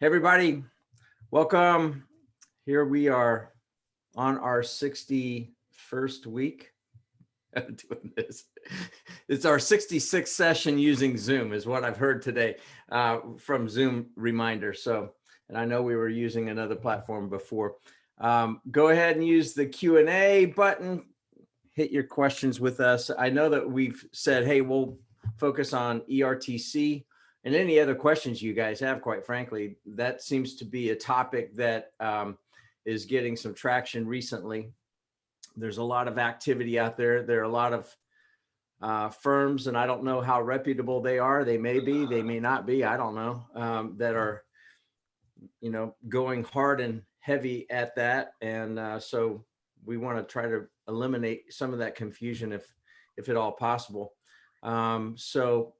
Hey everybody, welcome. Here we are on our 61st week of doing this. It's our 66th session using Zoom is what I've heard today from Zoom Reminder. So, and I know we were using another platform before. Go ahead and use the Q&A button. Hit your questions with us. I know that we've said, hey, we'll focus on ERTC. And any other questions you guys have, quite frankly, that seems to be a topic that is getting some traction recently. There's a lot of activity out there. There are a lot of firms, and I don't know how reputable they are. They may be, they may not be, I don't know, that are, going hard and heavy at that. And so we want to try to eliminate some of that confusion if at all possible. So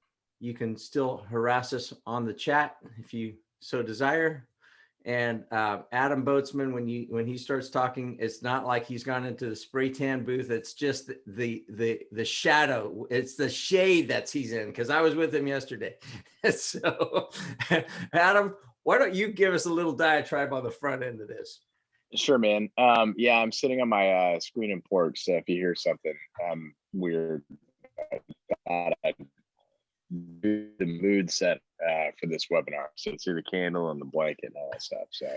you can still harass us on the chat if you so desire. And Adam Boatsman, when he starts talking, it's not like he's gone into the spray tan booth. It's just the shadow. It's the shade that he's in, because I was with him yesterday. So Adam, why don't you give us a little diatribe on the front end of this? Sure, man. Yeah, I'm sitting on my screen and porch, so if you hear something weird, the mood set for this webinar. So it's the candle and the blanket and all that stuff. So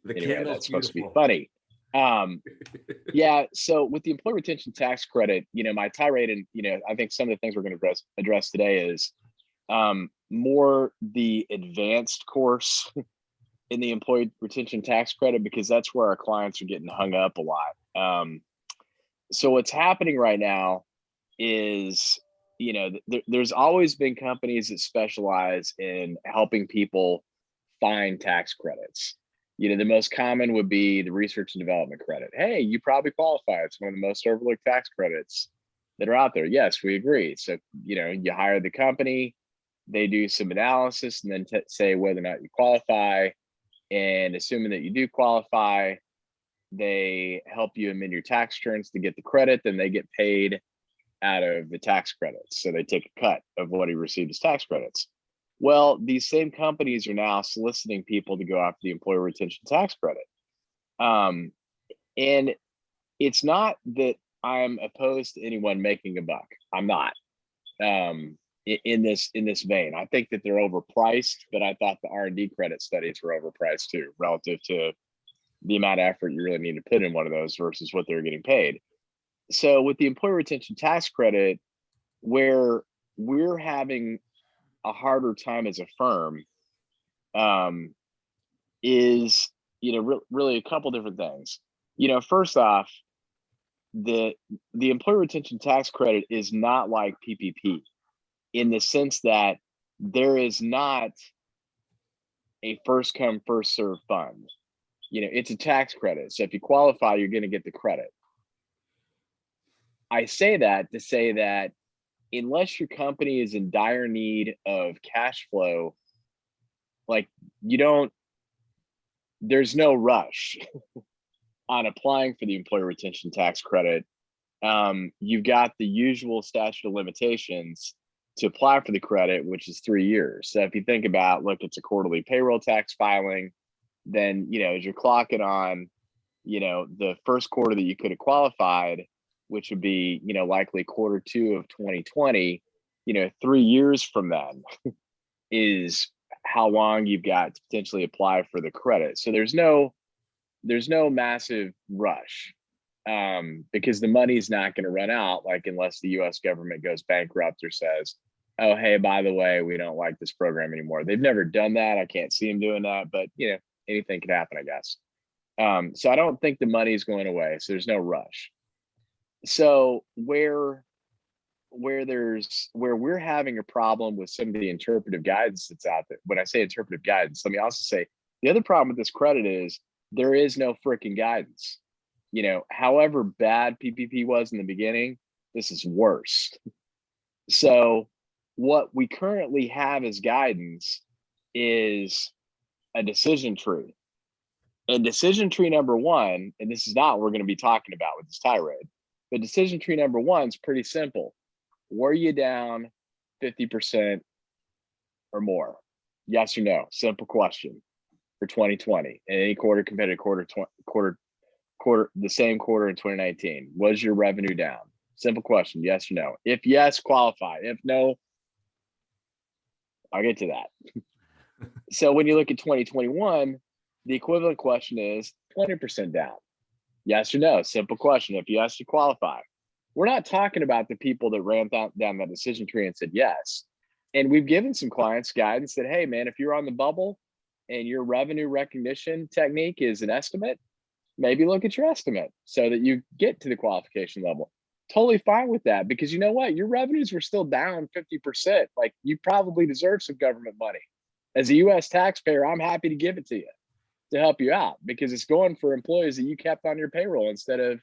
the anyway, that's supposed beautiful. to be funny. Yeah, so with the employee retention tax credit, my tirade, and I think some of the things we're going to address today is more the advanced course in the employee retention tax credit, because that's where our clients are getting hung up a lot. So what's happening right now is there's always been companies that specialize in helping people find tax credits. The most common would be the research and development credit. Hey, you probably qualify. It's one of the most overlooked tax credits that are out there. Yes, we agree. So, you hire the company, they do some analysis and then say whether or not you qualify. And assuming that you do qualify, they help you amend your tax returns to get the credit, then they get paid out of the tax credits. So they take a cut of what he received as tax credits. Well, these same companies are now soliciting people to go after the employee retention tax credit. And it's not that I'm opposed to anyone making a buck. I'm not in this vein. I think that they're overpriced, but I thought the R&D credit studies were overpriced too, relative to the amount of effort you really need to put in one of those versus what they're getting paid. So with the employee retention tax credit, where we're having a harder time as a firm is, really a couple different things. First off, the employee retention tax credit is not like PPP in the sense that there is not a first come, first served fund. It's a tax credit. So if you qualify, you're going to get the credit. I say that to say that unless your company is in dire need of cash flow, there's no rush on applying for the employee retention tax credit. You've got the usual statute of limitations to apply for the credit, which is 3 years. So if you think about, look, it's a quarterly payroll tax filing, then, as you're clocking on, the first quarter that you could have qualified, which would be, likely Q2 of 2020, 3 years from then is how long you've got to potentially apply for the credit. So there's no massive rush because the money's not going to run out, unless the US government goes bankrupt or says, oh, hey, by the way, we don't like this program anymore. They've never done that. I can't see them doing that, but anything could happen, I guess. So I don't think the money is going away. So there's no rush. So where we're having a problem with some of the interpretive guidance that's out there. When I say interpretive guidance, let me also say the other problem with this credit is there is no freaking guidance. However bad PPP was in the beginning, this is worse. So what we currently have as guidance is a decision tree. And decision tree number one, and this is not what we're going to be talking about with this tirade, but decision tree number one is pretty simple. Were you down 50% or more? Yes or no? Simple question. for 2020 and any quarter compared to quarter the same quarter in 2019? Was your revenue down? Simple question, yes or no. If yes, qualify. If no, I'll get to that. So when you look at 2021, the equivalent question is 20% down. Yes or no? Simple question. If yes, you qualify. We're not talking about the people that ran down that decision tree and said yes. And we've given some clients guidance that, hey, man, if you're on the bubble and your revenue recognition technique is an estimate, maybe look at your estimate so that you get to the qualification level. Totally fine with that, because you know what? Your revenues were still down 50%. Like, you probably deserve some government money. As a US taxpayer, I'm happy to give it to you to help you out, because it's going for employees that you kept on your payroll instead of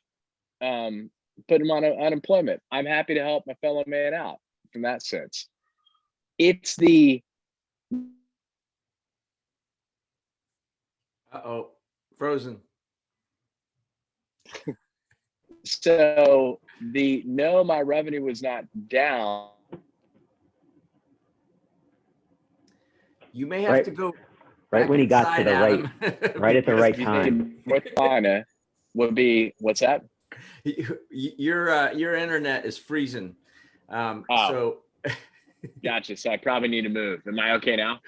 putting them on unemployment. I'm happy to help my fellow man out from that sense. It's the Uh-oh, frozen. so the no, my revenue was not down. You may have to go right when he got to inside, the Adam, right at the right You think time. North Carolina would be, what's that? Your internet is freezing. So Gotcha. So I probably need to move. Am I okay now?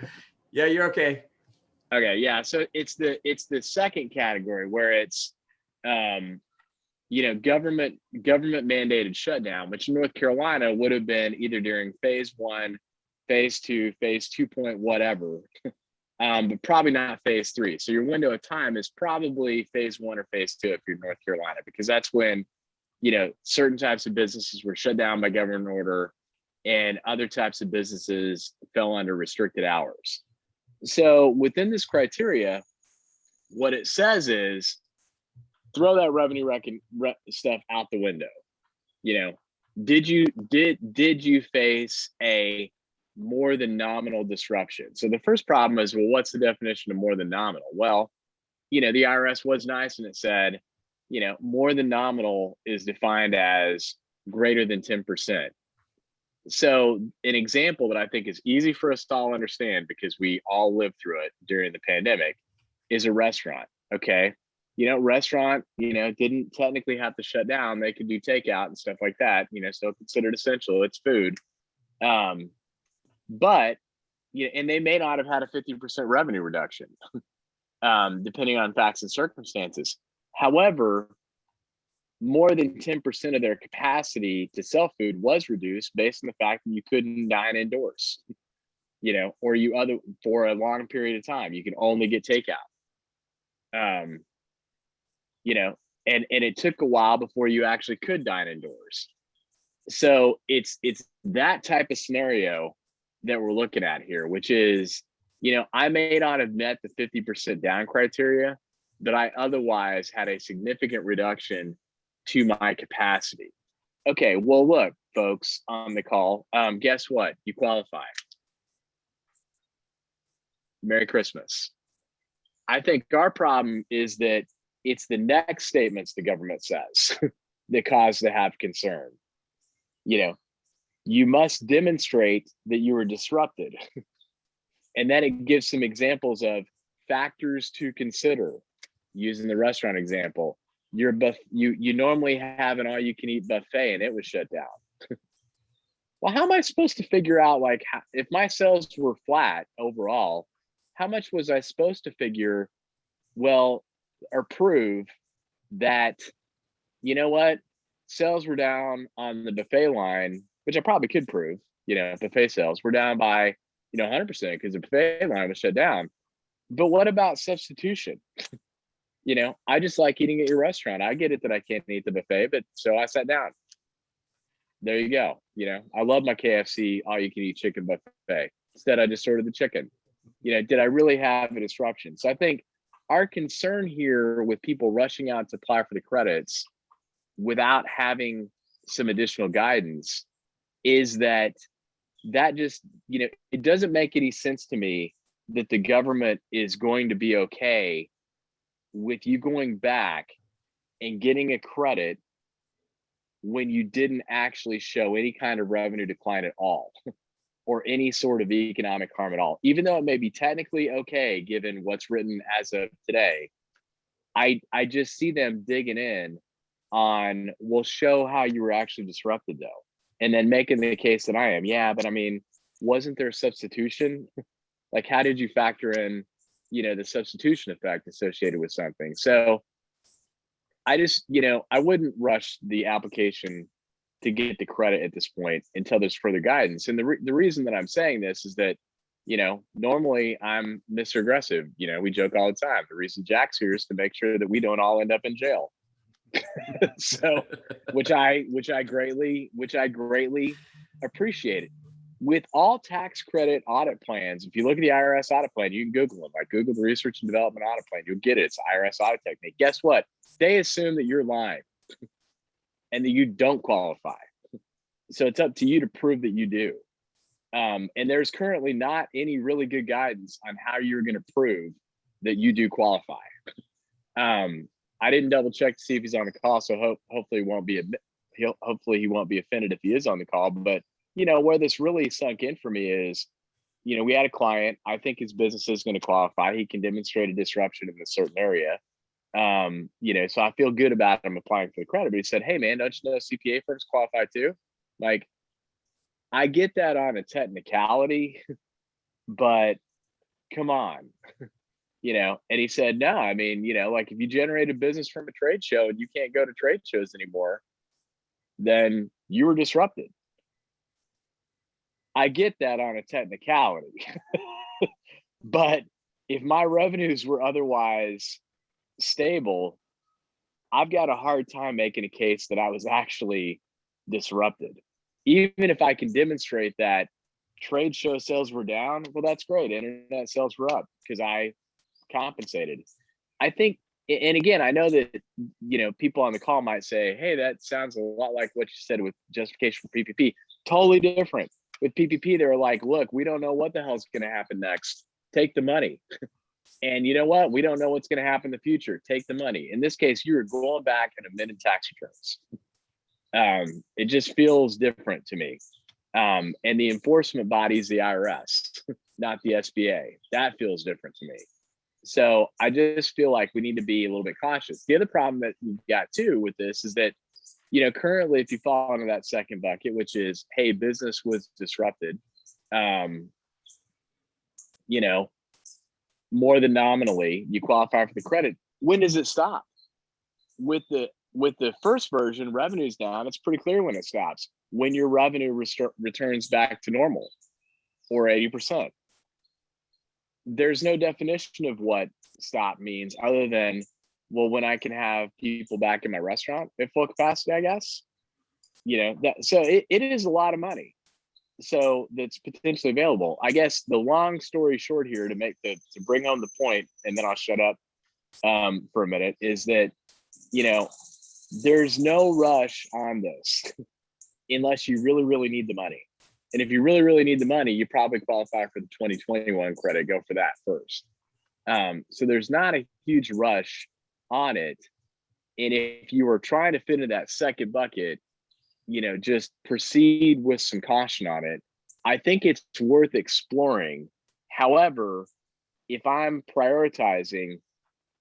yeah, you're okay. Okay, yeah. So it's the second category where it's government mandated shutdown, which in North Carolina would have been either during phase 1, phase 2, phase 2 point whatever, but probably not phase 3. So your window of time is probably phase 1 or phase 2 if you're in North Carolina, because that's when certain types of businesses were shut down by government order and other types of businesses fell under restricted hours. So within this criteria, what it says is throw that revenue stuff out the window. Did you face a more than nominal disruption? So the first problem is, well, what's the definition of more than nominal? Well, the IRS was nice and it said, more than nominal is defined as greater than 10%. So an example that I think is easy for us to all understand, because we all lived through it during the pandemic, is a restaurant. Okay. Restaurant, didn't technically have to shut down. They could do takeout and stuff like that, still considered essential. It's food. But, and they may not have had a 50% revenue reduction, depending on facts and circumstances. However, more than 10% of their capacity to sell food was reduced based on the fact that you couldn't dine indoors, or for a long period of time, you can only get takeout. And it took a while before you actually could dine indoors. So it's that type of scenario that we're looking at here, which is, I may not have met the 50% down criteria, but I otherwise had a significant reduction to my capacity. Okay, well, look, folks on the call, guess what? You qualify. Merry Christmas. I think our problem is that it's the next statements the government says that cause to have concern. You must demonstrate that you were disrupted. And then it gives some examples of factors to consider, using the restaurant example. You normally have an all-you-can-eat buffet and it was shut down. Well, how am I supposed to figure out, if my sales were flat overall, how much was I supposed to figure, or prove that, sales were down on the buffet line, which I probably could prove, buffet sales were down by, 100% because the buffet line was shut down. But what about substitution? I just like eating at your restaurant. I get it that I can't eat the buffet, but so I sat down. There you go. I love my KFC all-you-can-eat chicken buffet. Instead, I just ordered the chicken. Did I really have a disruption? So I think our concern here with people rushing out to apply for the credits without having some additional guidance is that just, it doesn't make any sense to me that the government is going to be okay with you going back and getting a credit when you didn't actually show any kind of revenue decline at all. or any sort of economic harm at all, even though it may be technically okay given what's written as of today. I just see them digging in on, we'll show how you were actually disrupted though, and then making the case that I am. Yeah, but I mean, wasn't there substitution? Like, how did you factor in, the substitution effect associated with something? So I just, I wouldn't rush the application to get the credit at this point until there's further guidance. And the reason that I'm saying this is that, normally I'm Mr. Aggressive. We joke all the time. The reason Jack's here is to make sure that we don't all end up in jail. So, which I greatly appreciate it. With all tax credit audit plans, if you look at the IRS audit plan, you can Google them. Like, Google the research and development audit plan, you'll get it. It's IRS audit technique. Guess what? They assume that you're lying and that you don't qualify. So it's up to you to prove that you do. And there's currently not any really good guidance on how you're going to prove that you do qualify. I didn't double check to see if he's on the call, so hopefully he won't be offended if he is on the call. But where this really sunk in for me is, we had a client. I think his business is going to qualify. He can demonstrate a disruption in a certain area. So I feel good about him applying for the credit. But he said, "Hey man, don't you know CPA firms qualify too?" Like, I get that on a technicality, but come on, and he said, "No, I mean, like, if you generate a business from a trade show and you can't go to trade shows anymore, then you were disrupted." I get that on a technicality, but if my revenues were otherwise stable, I've got a hard time making a case that I was actually disrupted. Even if I can demonstrate that trade show sales were down, well, that's great. Internet sales were up because I compensated. I think, and again, I know that, people on the call might say, "Hey, that sounds a lot like what you said with justification for PPP." Totally different. With PPP, they're like, "Look, we don't know what the hell's going to happen next. Take the money." And you know what? We don't know what's going to happen in the future. Take the money. In this case, you're going back and amending tax returns. It just feels different to me. And the enforcement body is the IRS, not the SBA. That feels different to me. So I just feel like we need to be a little bit cautious. The other problem that we've got too with this is that, currently, if you fall into that second bucket, which is, hey, business was disrupted, more than nominally, you qualify for the credit. When does it stop? With the first version, revenue's down. It's pretty clear when it stops. When your revenue returns back to normal or 80%. There's no definition of what stop means other than, well, when I can have people back in my restaurant at full capacity, I guess. So it is a lot of money. So that's potentially available. I guess the long story short here, to bring home the point, and then I'll shut up for a minute, is that, there's no rush on this unless you really, really need the money. And if you really, really need the money, you probably qualify for the 2021 credit. Go for that first. So there's not a huge rush on it. And if you were trying to fit into that second bucket, just proceed with some caution on it. I think it's worth exploring. However, if I'm prioritizing,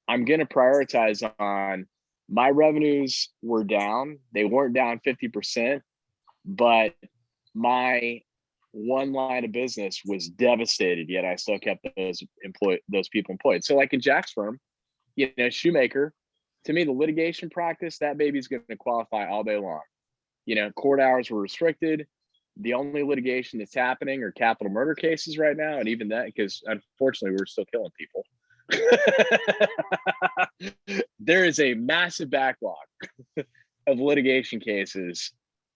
I'm going to prioritize on my revenues were down. They weren't down 50%, but my one line of business was devastated, yet I still kept those people employed. So like in Jack's firm, Shumaker, to me, the litigation practice, that baby's going to qualify all day long. Court hours were restricted. The only litigation that's happening are capital murder cases right now. And even that, because unfortunately, we're still killing people. There is a massive backlog of litigation cases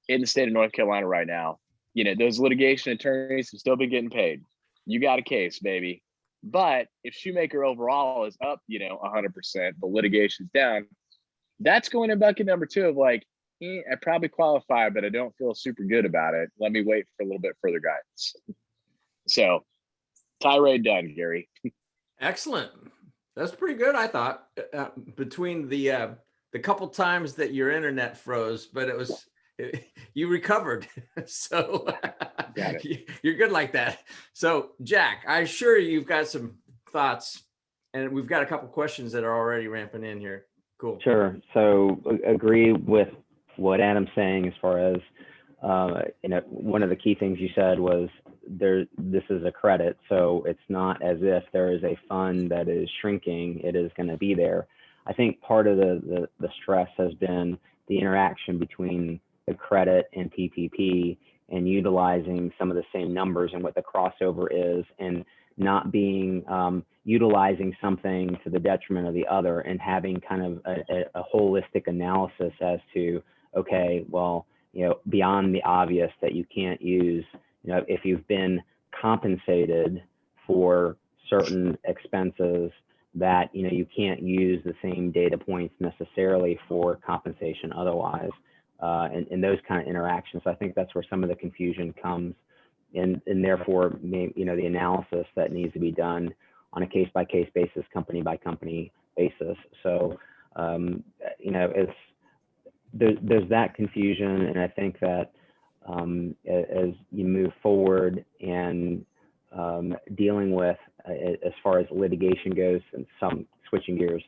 in the state of North Carolina right now. Those litigation attorneys have still been getting paid. You got a case, baby. But if Shumaker overall is up, 100%, the litigation's down, that's going in bucket number 2 of like, I probably qualify, but I don't feel super good about it. Let me wait for a little bit further guidance. So, tirade done, Gary. Excellent. That's pretty good, I thought, between the couple times that your internet froze, but you recovered. So Got it. You're good like that. So Jack, I'm sure you've got some thoughts, and we've got a couple questions that are already ramping in here. Cool. Sure. So agree with what Adam's saying as far as, one of the key things you said was this is a credit. So it's not as if there is a fund that is shrinking, it is going to be there. I think part of the stress has been the interaction between the credit and PPP and utilizing some of the same numbers and what the crossover is, and not being utilizing something to the detriment of the other, and having kind of a holistic analysis as to, okay, well, beyond the obvious that you can't use, if you've been compensated for certain expenses, that you can't use the same data points necessarily for compensation otherwise, and those kind of interactions. So I think that's where some of the confusion comes, and therefore, the analysis that needs to be done on a case-by-case basis, company-by-company basis. So there's that confusion, and I think that as you move forward and dealing with, as far as litigation goes, and some switching gears,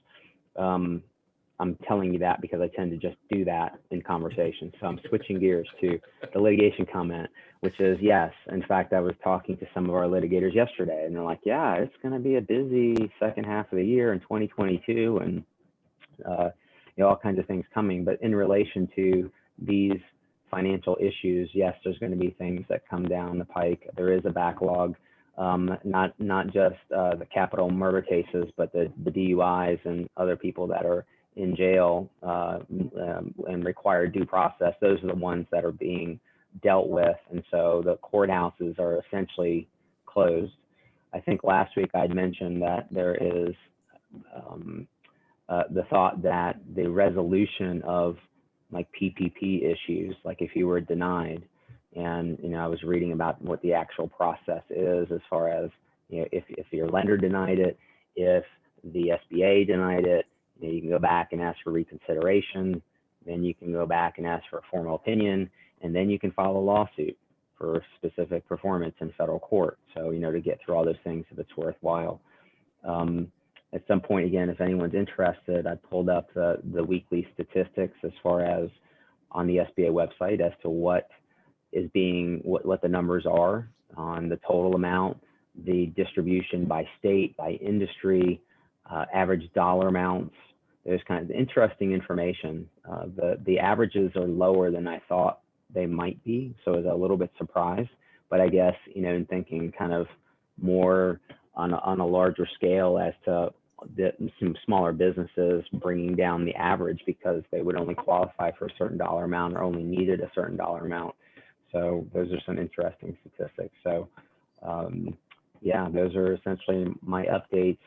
I'm telling you that because I tend to just do that in conversation. So I'm switching gears to the litigation comment, which is, yes, in fact, I was talking to some of our litigators yesterday, and they're like, yeah, it's going to be a busy second half of the year in 2022, and all kinds of things coming. But in relation to these financial issues, yes, there's going to be things that come down the pike. There is a backlog, not just the capital murder cases, but the DUIs and other people that are in jail and require due process. Those are the ones that are being dealt with. And so the courthouses are essentially closed. I think last week I'd mentioned that there is the thought that the resolution of like PPP issues, like if you were denied, and I was reading about what the actual process is as far as if your lender denied it, if the SBA denied it, you can go back and ask for reconsideration, then you can go back and ask for a formal opinion, and then you can file a lawsuit for specific performance in federal court. So to get through all those things, if it's worthwhile. At some point, again, if anyone's interested, I pulled up the weekly statistics as far as on the SBA website as to what is what the numbers are on the total amount, the distribution by state, by industry, average dollar amounts. There's kind of interesting information. The averages are lower than I thought they might be, so I was a little bit surprised. But I guess in thinking kind of more on a larger scale as to some smaller businesses bringing down the average because they would only qualify for a certain dollar amount or only needed a certain dollar amount. So those are some interesting statistics. So yeah, those are essentially my updates.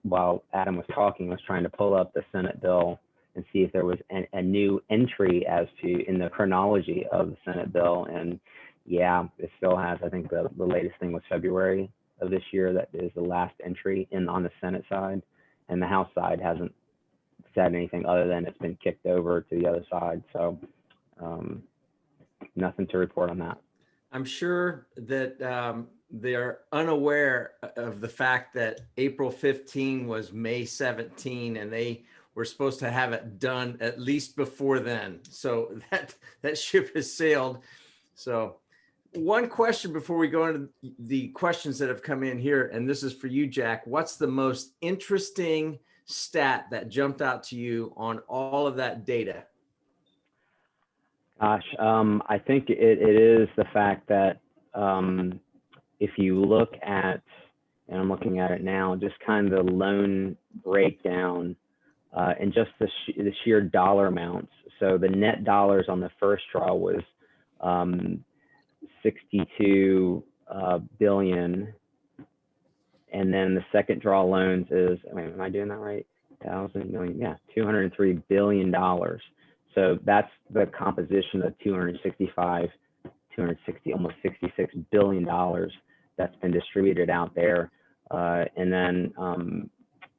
While Adam was talking, I was trying to pull up the Senate bill and see if there was a new entry as to in the chronology of the Senate bill. And yeah, it still has, I think the latest thing was February of this year. That is the last entry on the Senate side, and the House side hasn't said anything other than it's been kicked over to the other side. So nothing to report on that. I'm sure that they are unaware of the fact that April 15 was May 17, and they were supposed to have it done at least before then. So that ship has sailed. So one question before we go into the questions that have come in here, and this is for you, Jack. What's the most interesting stat that jumped out to you on all of that data? Gosh, I think it is the fact that if you look at, and I'm looking at it now, just kind of the loan breakdown and just the sheer dollar amounts. So the net dollars on the first draw was 62 billion, and then the second draw loans is, am I doing that right? 1,000 million, yeah, $203 billion. So that's the composition of almost $66 billion that's been distributed out there. And then,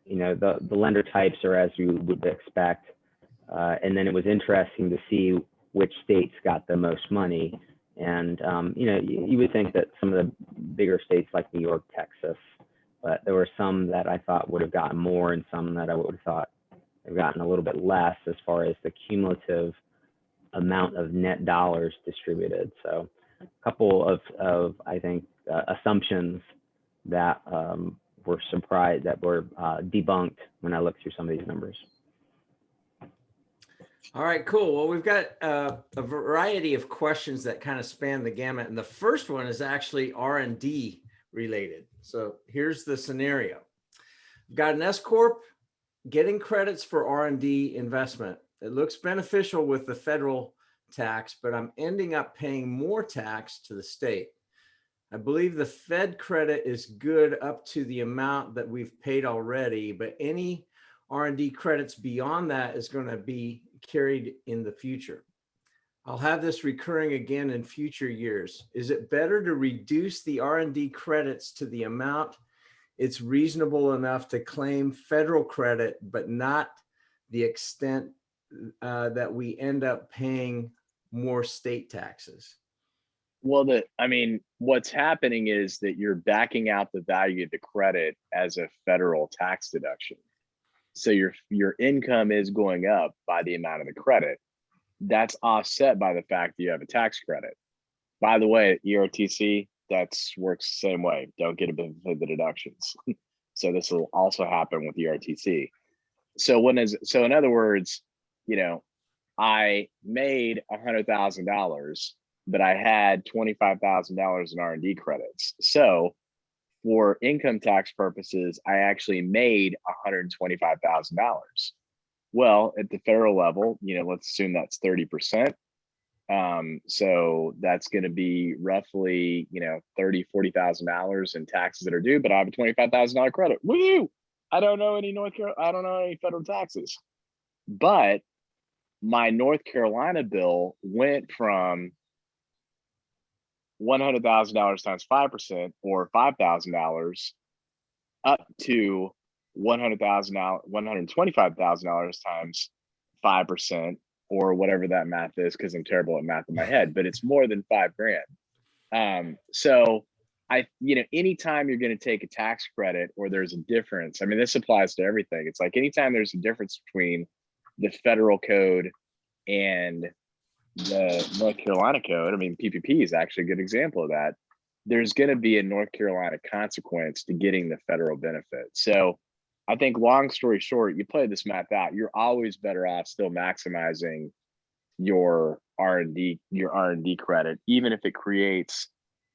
the lender types are as you would expect. And then it was interesting to see which states got the most money. And, you know, you would think that some of the bigger states like New York, Texas, but there were some that I thought would have gotten more and some that I would have thought have gotten a little bit less as far as the cumulative amount of net dollars distributed. So a couple of I think, assumptions that were surprised, that were debunked when I looked through some of these numbers. All right, cool. Well, we've got a variety of questions that kind of span the gamut. And the first one is actually R&D related. So here's the scenario. We've got an S Corp getting credits for R&D investment. It looks beneficial with the federal tax, but I'm ending up paying more tax to the state. I believe the Fed credit is good up to the amount that we've paid already, but any R&D credits beyond that is going to be carried in the future. I'll have this recurring again in future years. Is it better to reduce the R&D credits to the amount it's reasonable enough to claim federal credit, but not the extent that we end up paying more state taxes? Well, I mean, what's happening is that you're backing out the value of the credit as a federal tax deduction. So your income is going up by the amount of the credit. That's offset by the fact that you have a tax credit. By the way, ERTC, that's works the same way. Don't get a benefit of the deductions. So this will also happen with ERTC. So in other words, you know, I made $100,000, but I had $25,000 in R&D credits. So for income tax purposes, I actually made $125,000. Well, at the federal level, you know, let's assume that's 30%. So that's going to be roughly, you know, $40,000 in taxes that are due, but I have a $25,000 credit. Woo! I don't know any federal taxes, but my North Carolina bill went from $100,000 times 5% or $5,000 up to $125,000 times 5% or whatever that math is, because I'm terrible at math in my head, but it's more than $5,000. So you know, anytime you're going to take a tax credit or there's a difference, I mean, this applies to everything. It's like anytime there's a difference between the federal code and the North Carolina code, I mean, PPP is actually a good example of that. There's going to be a North Carolina consequence to getting the federal benefit. So I think, long story short, you play this math out, you're always better off still maximizing your R&D credit, even if it creates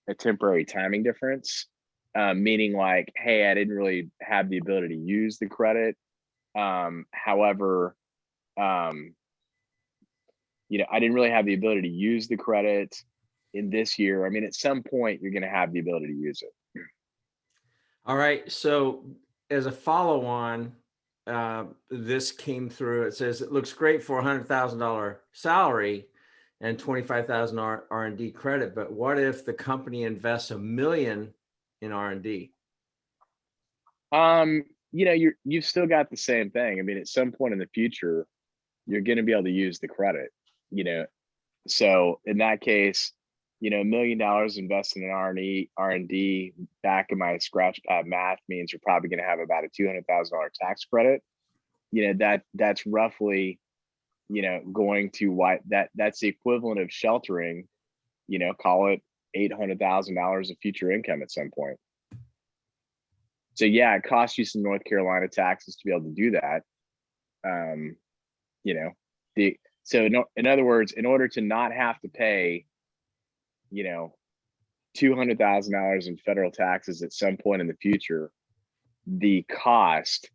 a temporary timing difference, meaning like, hey, I didn't really have the ability to use the credit. However, you know, I didn't really have the ability to use the credit in this year. I mean, at some point, you're going to have the ability to use it. All right. So as a follow-on, this came through. It says it looks great for $100,000 salary and $25,000 R&D credit, but what if the company invests $1 million in R&D? You know, you've still got the same thing. I mean, at some point in the future, you're going to be able to use the credit. You know, so in that case, you know, $1 million invested in R&D back in my scratch pad math means you're probably going to have about a $200,000 tax credit. You know, that's roughly, you know, going to that's the equivalent of sheltering, you know, call it $800,000 of future income at some point. So yeah, it costs you some North Carolina taxes to be able to do that. You know, in other words, in order to not have to pay, you know, $200,000 in federal taxes at some point in the future, the cost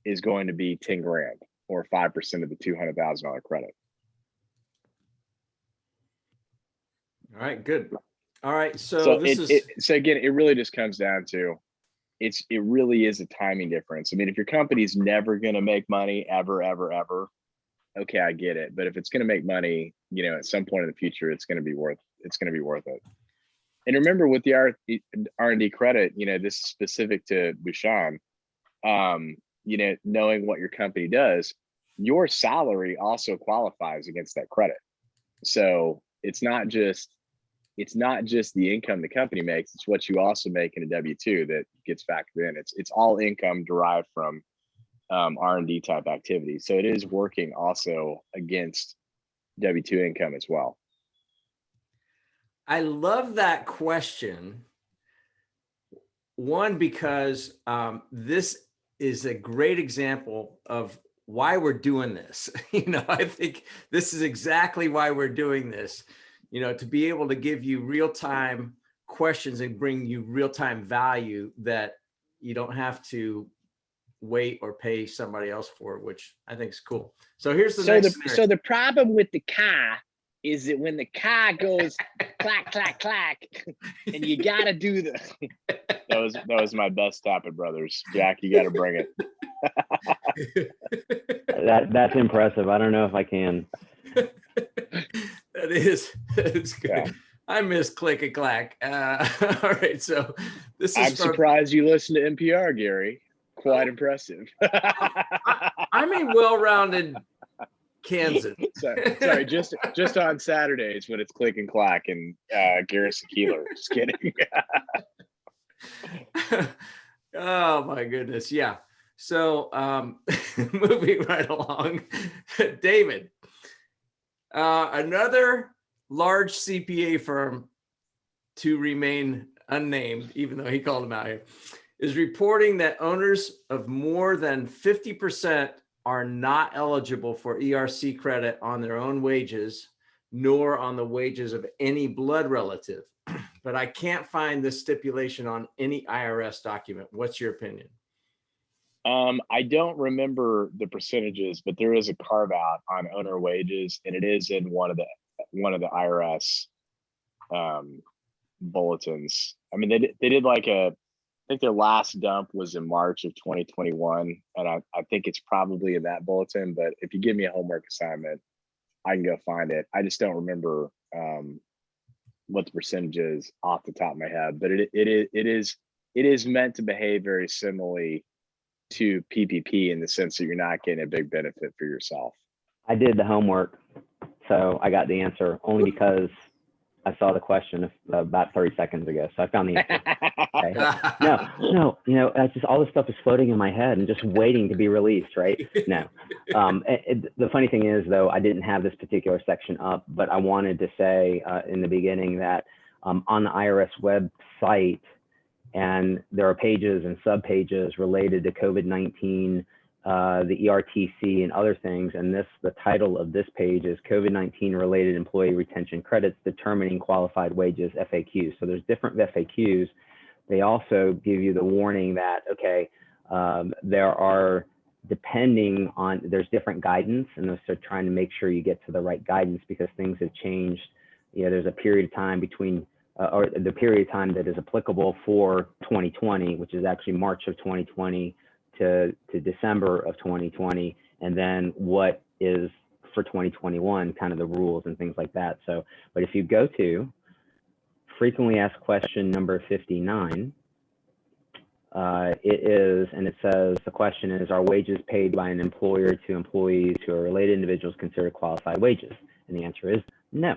is going to be 10 grand or 5% of the $200,000 credit. All right, good. All right, so again, it really just comes down to it really is a timing difference. I mean, if your company's never going to make money ever, okay, I get it. But if it's going to make money, you know, at some point in the future, it's going to be worth it. And remember, with the R&D credit, you know, this is specific to Bouchon. You know, knowing what your company does, your salary also qualifies against that credit. So it's not just, it's not just the income the company makes, it's what you also make in a W-2 that gets factored in. It's all income derived from R&D type activity. So it is working also against W-2 income as well. I love that question. One, because this is a great example of why we're doing this. I think this is exactly why we're doing this, to be able to give you real-time questions and bring you real-time value that you don't have to wait or pay somebody else for, which I think is cool. So here's the next scenario. So the problem with the car is that when the car goes clack, clack, clack, and you gotta do the that was my best Tappet Brothers. Jack, you gotta bring it. That's impressive. I don't know if I can. That is good. Yeah. I miss click and clack. All right, so this is. I'm surprised you listen to NPR, Gary. Quite impressive. I'm a well-rounded Kansas. Sorry, just on Saturdays when it's click and clack and Garrison Keeler. Just kidding. Oh my goodness, yeah. So moving right along, David, another large CPA firm, to remain unnamed, even though he called him out here, is reporting that owners of more than 50% are not eligible for ERC credit on their own wages, nor on the wages of any blood relative. But I can't find this stipulation on any IRS document. What's your opinion? I don't remember the percentages, but there is a carve out on owner wages, and it is in one of the IRS bulletins. I mean, they did like I think their last dump was in March of 2021, and I think it's probably in that bulletin. But if you give me a homework assignment, I can go find it. I just don't remember what the percentage is off the top of my head. But it is meant to behave very similarly to PPP in the sense that you're not getting a big benefit for yourself. I did the homework, so I got the answer only because I saw the question about 30 seconds ago. So I found the answer. Okay. No, it's just all this stuff is floating in my head and just waiting to be released, right? No. The funny thing is, though, I didn't have this particular section up, but I wanted to say in the beginning that on the IRS website, and there are pages and sub-pages related to COVID-19, the ERTC and other things. And the title of this page is COVID-19 related employee retention credits determining qualified wages FAQs. So there's different FAQs. They also give you the warning that, okay, there are, depending on, there's different guidance, and so trying to make sure you get to the right guidance because things have changed. There's a period of time between or the period of time that is applicable for 2020, which is actually March of 2020 to December of 2020, and then what is for 2021, kind of the rules and things like that. So, but if you go to frequently asked question number 59, it says, the question is, are wages paid by an employer to employees who are related individuals considered qualified wages? And the answer is no.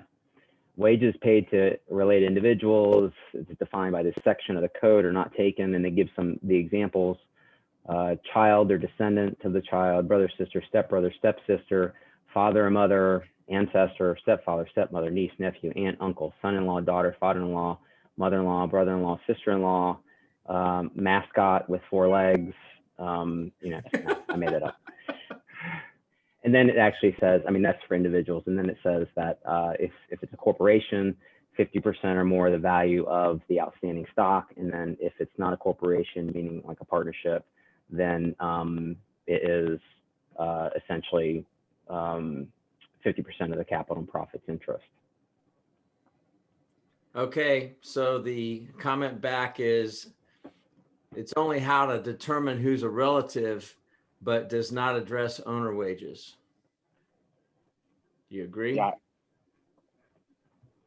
Wages paid to related individuals, is defined by this section of the code, are not taken, and they give the examples. Child or descendant of the child, brother, sister, stepbrother, stepsister, father or mother, ancestor, stepfather, stepmother, niece, nephew, aunt, uncle, son-in-law, daughter, father-in-law, mother-in-law, brother-in-law, sister-in-law, mascot with 4 legs. I made it up. And then it actually says, I mean, that's for individuals. And then it says that if it's a corporation, 50% or more of the value of the outstanding stock. And then if it's not a corporation, meaning like a partnership, then it is essentially 50% of the capital and profits interest. Okay, so the comment back is, it's only how to determine who's a relative, but does not address owner wages. Do you agree? Yeah.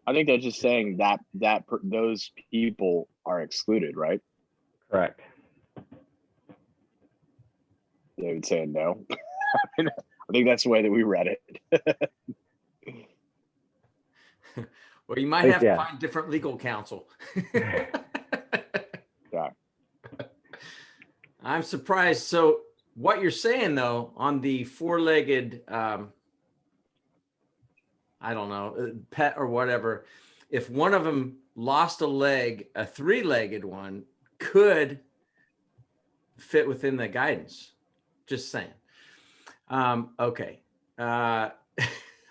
I think they're just saying that those people are excluded, right? Correct. David saying no. I think that's the way that we read it. Well, you might have to Yeah. find different legal counsel. Yeah. I'm surprised. So what you're saying though, on the four-legged, I don't know, pet or whatever, if one of them lost a leg, a three-legged one could fit within the guidance. Just saying. Okay.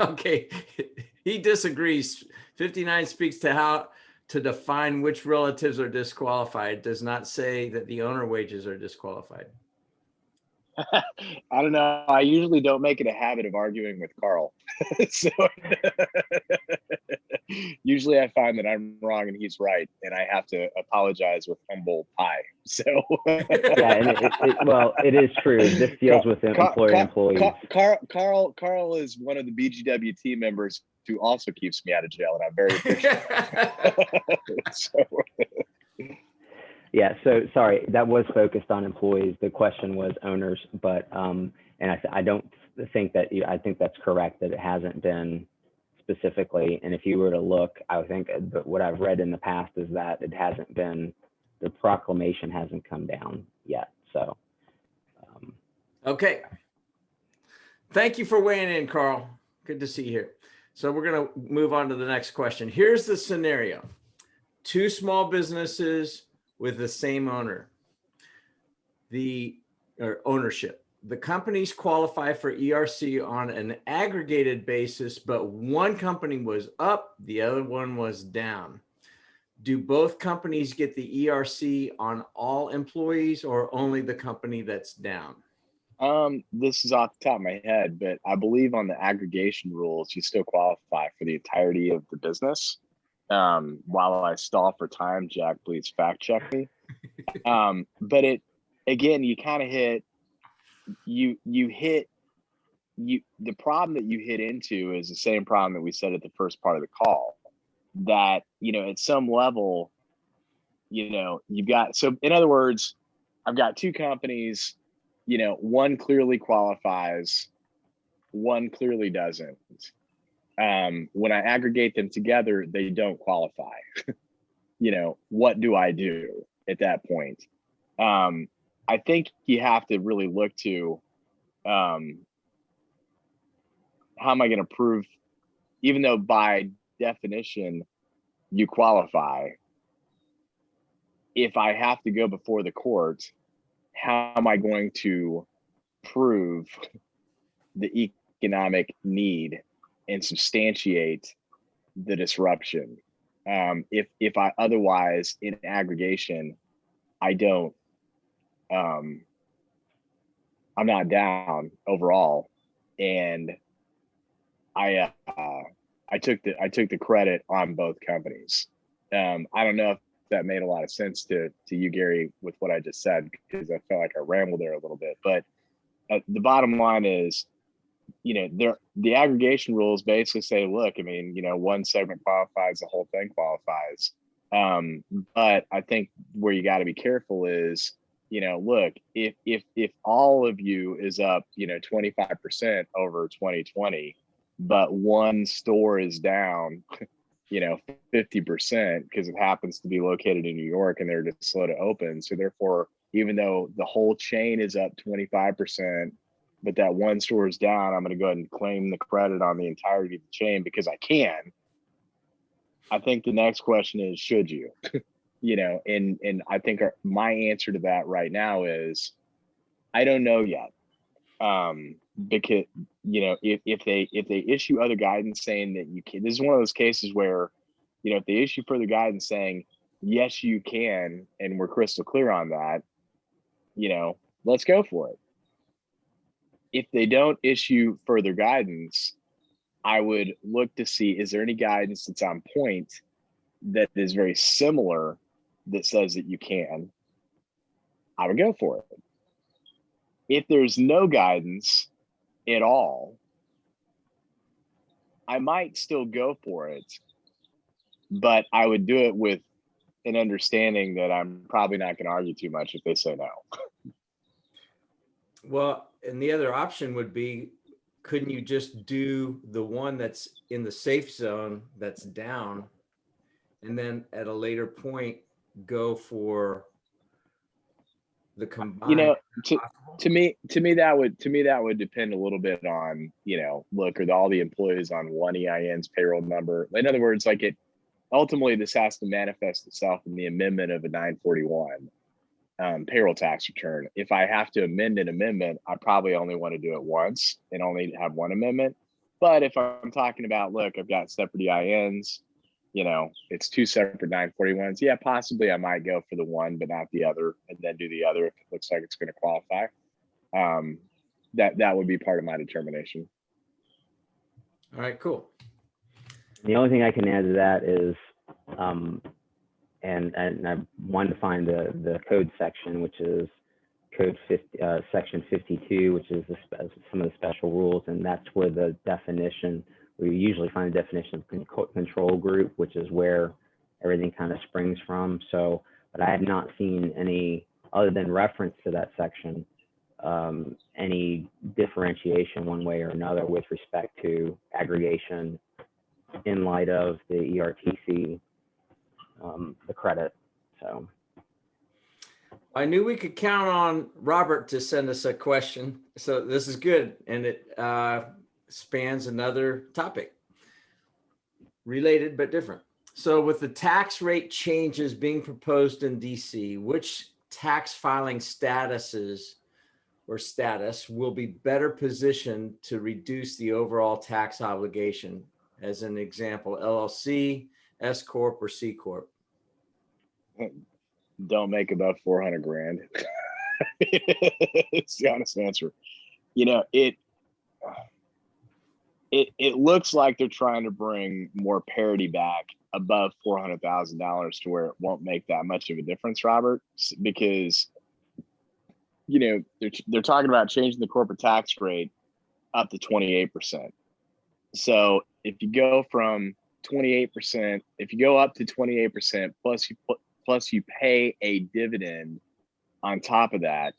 Okay. He disagrees. 59 speaks to how to define which relatives are disqualified. Does not say that the owner wages are disqualified. I don't know. I usually don't make it a habit of arguing with Carl. So usually I find that I'm wrong and he's right, and I have to apologize with humble pie. So Yeah, and it is true. This deals with employees. Carl is one of the BGW team members who also keeps me out of jail, and I'm very appreciative. So. Yeah, so sorry, that was focused on employees. The question was owners, but and I don't think that I think that's correct that it hasn't been specifically. And if you were to look, I think what I've read in the past is that it hasn't been, the proclamation hasn't come down yet. So okay. Thank you for weighing in, Carl. Good to see you here. So we're going to move on to the next question. Here's the scenario. Two small businesses with the same owner, ownership. The companies qualify for ERC on an aggregated basis, but one company was up, the other one was down. Do both companies get the ERC on all employees or only the company that's down? This is off the top of my head, but I believe on the aggregation rules, you still qualify for the entirety of the business. While I stall for time, Jack, please fact check me. But again, you kind of hit, the problem that you hit into is the same problem that we said at the first part of the call, that, at some level, you've got, so in other words, I've got two companies, one clearly qualifies, one clearly doesn't. When I aggregate them together, they don't qualify. What do I do at that point? I think you have to really look to, how am I going to prove, even though by definition you qualify, if I have to go before the court, how am I going to prove the economic need and substantiate the disruption? If I otherwise in aggregation, I don't, I'm not down overall, and I took the credit on both companies. I don't know if that made a lot of sense to you, Gary, with what I just said, because I felt like I rambled there a little bit. But the bottom line is, the aggregation rules basically say, look, I mean, one segment qualifies, the whole thing qualifies. But I think where you got to be careful is, look, if all of you is up, 25% over 2020, but one store is down, 50% because it happens to be located in New York and they're just slow to open. So therefore, even though the whole chain is up 25%, but that one store is down, I'm going to go ahead and claim the credit on the entirety of the chain because I can. I think the next question is, should you? And I think my answer to that right now is, I don't know yet. Because if they issue other guidance saying that you can, this is one of those cases where, if they issue further guidance saying yes you can, and we're crystal clear on that, let's go for it. If they don't issue further guidance, I would look to see, is there any guidance that's on point that is very similar that says that you can? I would go for it. If there's no guidance at all, I might still go for it, but I would do it with an understanding that I'm probably not going to argue too much if they say no. Well, and the other option would be couldn't you just do the one that's in the safe zone that's down, and then at a later point go for the You combined? know, to Possible? to me that would depend a little bit on, look, are all the employees on one EIN's payroll number? In other words, like ultimately this has to manifest itself in the amendment of a 941 payroll tax return. If I have to amend an amendment, I probably only want to do it once and only have one amendment. But if I'm talking about, look, I've got separate EINs, it's two separate 941s. Yeah, possibly I might go for the one, but not the other, and then do the other if it looks like it's going to qualify. That would be part of my determination. All right, cool. The only thing I can add to that is, and I wanted to find the code section, which is code 50, section 52, which is some of the special rules, and that's where the definition, we usually find the definition of control group, which is where everything kind of springs from. So, but I have not seen any, other than reference to that section, any differentiation one way or another with respect to aggregation in light of the ERTC, the credit. So I knew we could count on Robert to send us a question. So this is good. And it spans another topic, related but different. So with the tax rate changes being proposed in DC, which tax filing statuses or status will be better positioned to reduce the overall tax obligation? As an example, LLC, S Corp, or C Corp? Don't make above 400 grand. It's the honest answer. It looks like they're trying to bring more parity back above $400,000 to where it won't make that much of a difference, Robert, because they're talking about changing the corporate tax rate up to 28%. So if you go from 28%, if you go up to 28% plus you pay a dividend on top of that,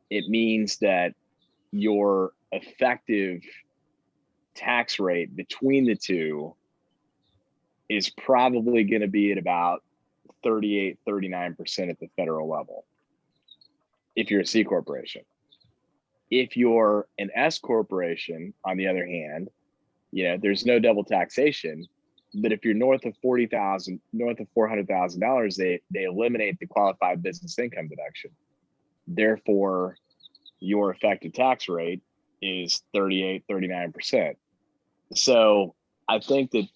it means that your effective tax rate between the two is probably going to be at about 38, 39% at the federal level if you're a C corporation. If you're an S corporation, on the other hand, there's no double taxation. But if you're north of $400,000, they eliminate the qualified business income deduction. Therefore, your effective tax rate is 38, 39%. So I think that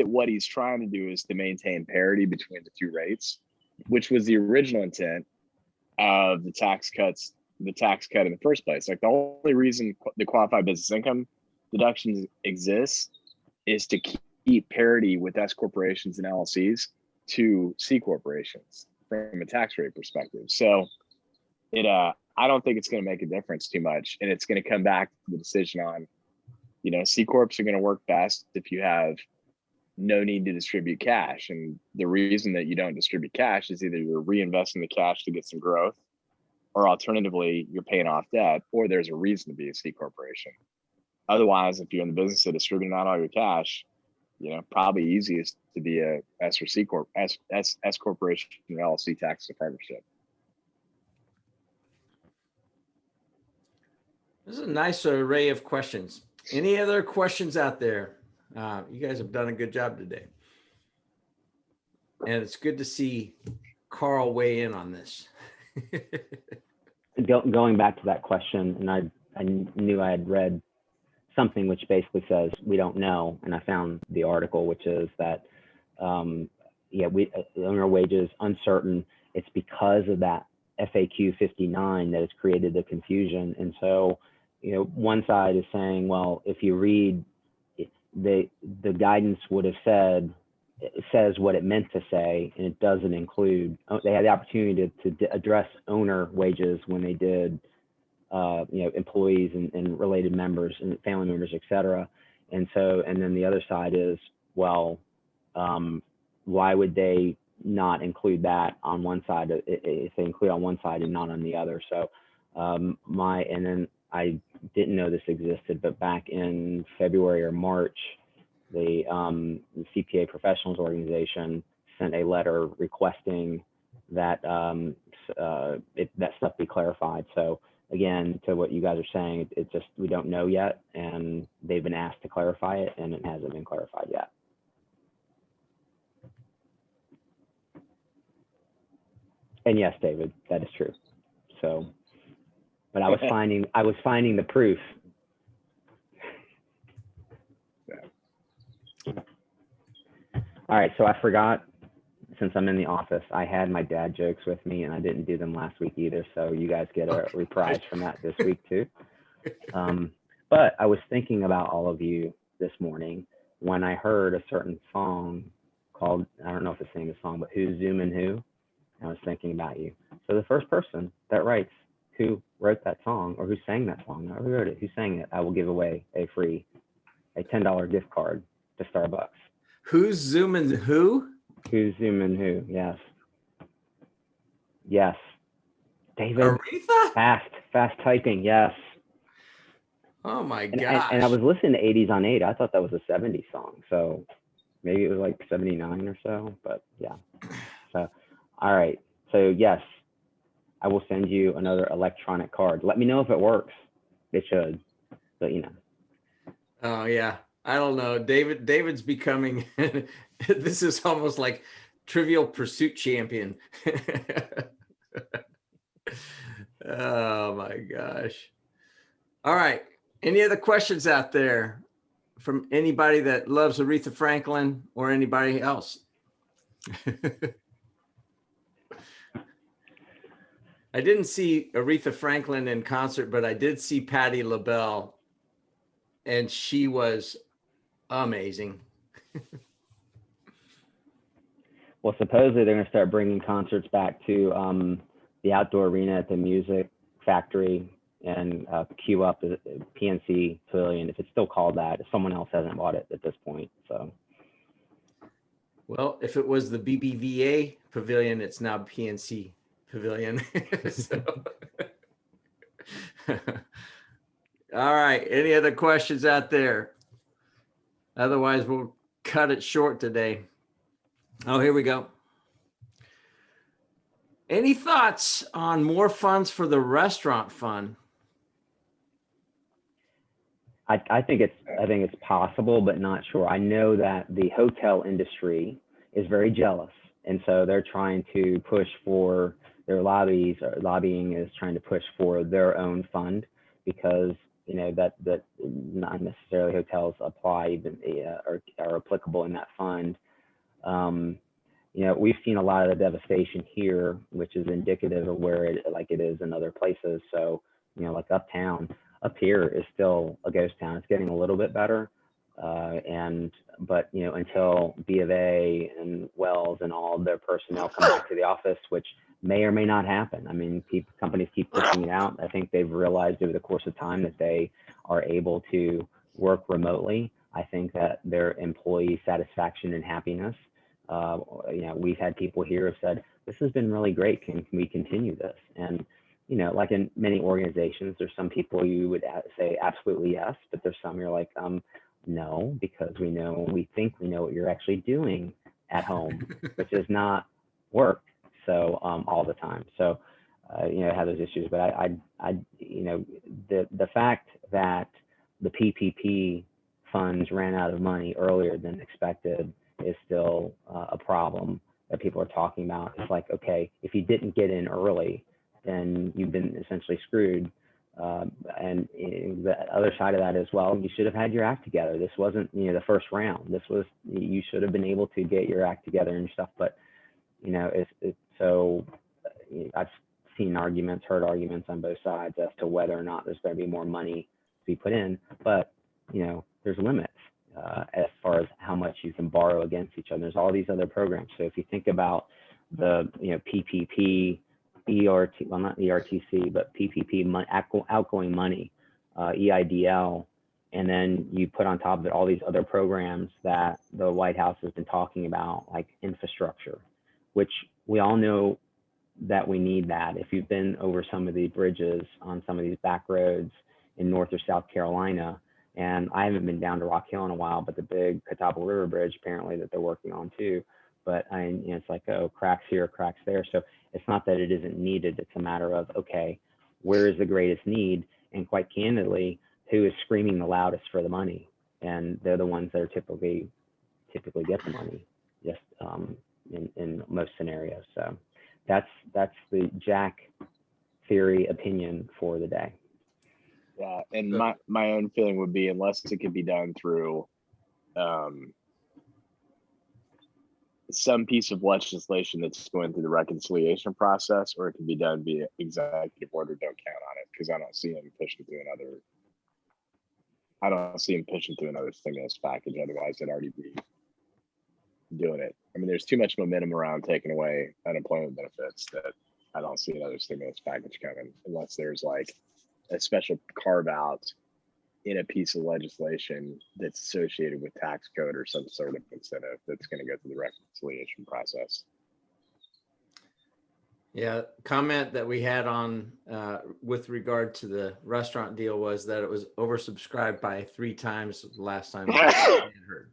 what he's trying to do is to maintain parity between the two rates, which was the original intent of the tax cut in the first place. Like, the only reason the qualified business income deductions exists is to keep parity with S corporations and LLCs to C corporations from a tax rate perspective. So I don't think it's going to make a difference too much, and it's going to come back to the decision on, C corps are going to work best if you have no need to distribute cash, and the reason that you don't distribute cash is either you're reinvesting the cash to get some growth, or alternatively you're paying off debt, or there's a reason to be a C corporation. Otherwise, if you're in the business of distributing out all your cash, probably easiest to be a S or C corp, S corporation or LLC tax partnership. This is a nice array of questions. Any other questions out there? You guys have done a good job today. And it's good to see Carl weigh in on this. going back to that question, and I knew I had read something which basically says we don't know, and I found the article, which is that owner wages uncertain. It's because of that FAQ 59 that has created the confusion. And so, one side is saying, well, if you read the guidance would have said, it says what it meant to say, and it doesn't include, they had the opportunity to address owner wages when they did employees and related members and family members, et cetera. And so, and then the other side is, well, why would they not include that on one side if they include on one side and not on the other? So and then I didn't know this existed, but back in February or March, the CPA Professionals Organization sent a letter requesting that that stuff be clarified. So again, to what you guys are saying, it's just we don't know yet, and they've been asked to clarify it, and it hasn't been clarified yet. And yes, David, that is true. So, but I was finding the proof. All right, so I forgot, since I'm in the office, I had my dad jokes with me, and I didn't do them last week either. So you guys get a reprise from that this week too. But I was thinking about all of you this morning when I heard a certain song called, I don't know if it's the name of the song, but Who's Zooming Who? I was thinking about you. So the first person that writes who wrote that song or who sang that song, not who wrote it, who sang it, I will give away a $10 gift card to Starbucks. Who's zooming who? Who's zooming who? Yes. Yes. David. Aretha? Fast typing. Yes. Oh my gosh. And I was listening to 80s on 8. I thought that was a 70s song. So maybe it was like 79 or so, but yeah. So, all right. So yes, I will send you another electronic card. Let me know if it works. It should, but you know. Oh yeah. I don't know. David's becoming, this is almost like Trivial Pursuit champion. Oh my gosh. All right. Any other questions out there from anybody that loves Aretha Franklin or anybody else? I didn't see Aretha Franklin in concert, but I did see Patti LaBelle, and she was amazing. Well, supposedly they're going to start bringing concerts back to the outdoor arena at the Music Factory and queue up the PNC Pavilion, if it's still called that. If someone else hasn't bought it at this point. So, well, if it was the BBVA Pavilion, it's now PNC Pavilion. So. All right. Any other questions out there? Otherwise, we'll cut it short today. Oh, here we go. Any thoughts on more funds for the restaurant fund? I think it's possible, but not sure. I know that the hotel industry is very jealous, and so they're trying to push for their lobbying is trying to push for their own fund, because you know that not necessarily hotels apply even or are applicable in that fund. You know, we've seen a lot of the devastation here, which is indicative of where it is in other places. So, you know, like uptown, up here is still a ghost town. It's getting a little bit better. But you know, until B of A and Wells and all of their personnel come back to the office, which may or may not happen. I mean, companies keep pushing it out. I think they've realized over the course of time that they are able to work remotely. I think that their employee satisfaction and happiness, you know, we've had people here have said, this has been really great. Can we continue this? And, you know, like in many organizations, there's some people you would say absolutely yes, but there's some you're like, no, because we think we know what you're actually doing at home, which is not work. So all the time. So, you know, have those issues, but you know, the fact that the PPP funds ran out of money earlier than expected is still a problem that people are talking about. It's like, okay, if you didn't get in early, then you've been essentially screwed. And the other side of that is, well, you should have had your act together. This wasn't, you know, the first round. You should have been able to get your act together and stuff. But, you know, so I've seen heard arguments on both sides as to whether or not there's going to be more money to be put in. But, you know, there's limits as far as how much you can borrow against each other. There's all these other programs. So if you think about the, you know, PPP, well, not ERTC, but PPP, outgoing money, EIDL, and then you put on top of it all these other programs that the White House has been talking about, like infrastructure, which we all know that we need that. If you've been over some of the bridges on some of these back roads in North or South Carolina. And I haven't been down to Rock Hill in a while, but the big Catawba River Bridge apparently that they're working on too. But it's like, oh, cracks here, cracks there. So it's not that it isn't needed. It's a matter of, okay, where is the greatest need? And quite candidly, who is screaming the loudest for the money? And they're the ones that are typically get the money, just in most scenarios. So that's the Jack theory opinion for the day. Yeah, and my own feeling would be, unless it could be done through some piece of legislation that's going through the reconciliation process, or it can be done via executive order, don't count on it, because I don't see him pushing through another stimulus package. Otherwise, they'd already be doing it. I mean, there's too much momentum around taking away unemployment benefits that I don't see another stimulus package coming, unless there's like a special carve out in a piece of legislation that's associated with tax code or some sort of incentive that's going to go through the reconciliation process. Yeah, comment that we had on with regard to the restaurant deal was that it was oversubscribed by 3 times last time I heard.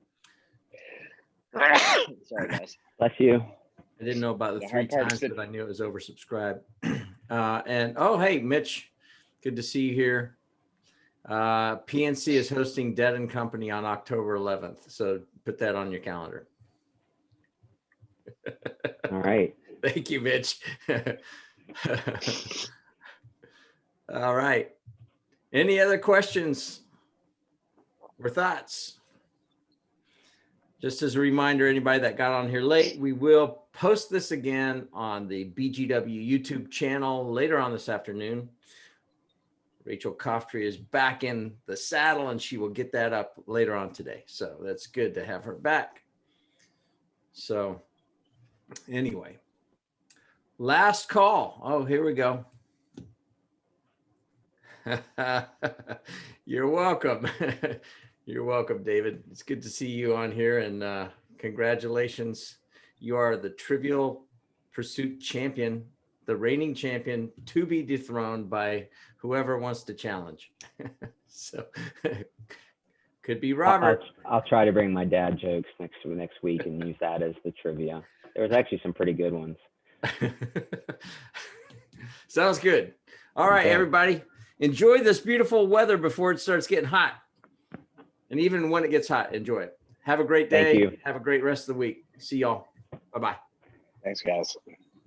Sorry, guys. Bless you. I didn't know about the The 3 hard part is times, that- but I knew it was oversubscribed. And oh, hey, Mitch, good to see you here. PNC is hosting Dead and Company on October 11th. So put that on your calendar. All right. Thank you, Mitch. All right. Any other questions or thoughts? Just as a reminder, anybody that got on here late, we will post this again on the BGW YouTube channel later on this afternoon. Rachel Coftry is back in the saddle and she will get that up later on today. So that's good to have her back. So anyway, last call. Oh, here we go. You're welcome. You're welcome, David. It's good to see you on here, and congratulations. You are the Trivial Pursuit champion, the reigning champion, to be dethroned by whoever wants to challenge. So could be Robert. I'll try to bring my dad jokes next week and use that as the trivia. There was actually some pretty good ones. Sounds good. All right, Okay. everybody, enjoy this beautiful weather before it starts getting hot. And even when it gets hot, enjoy it. Have a great day. Thank you. Have a great rest of the week. See y'all. Bye-bye. Thanks, guys.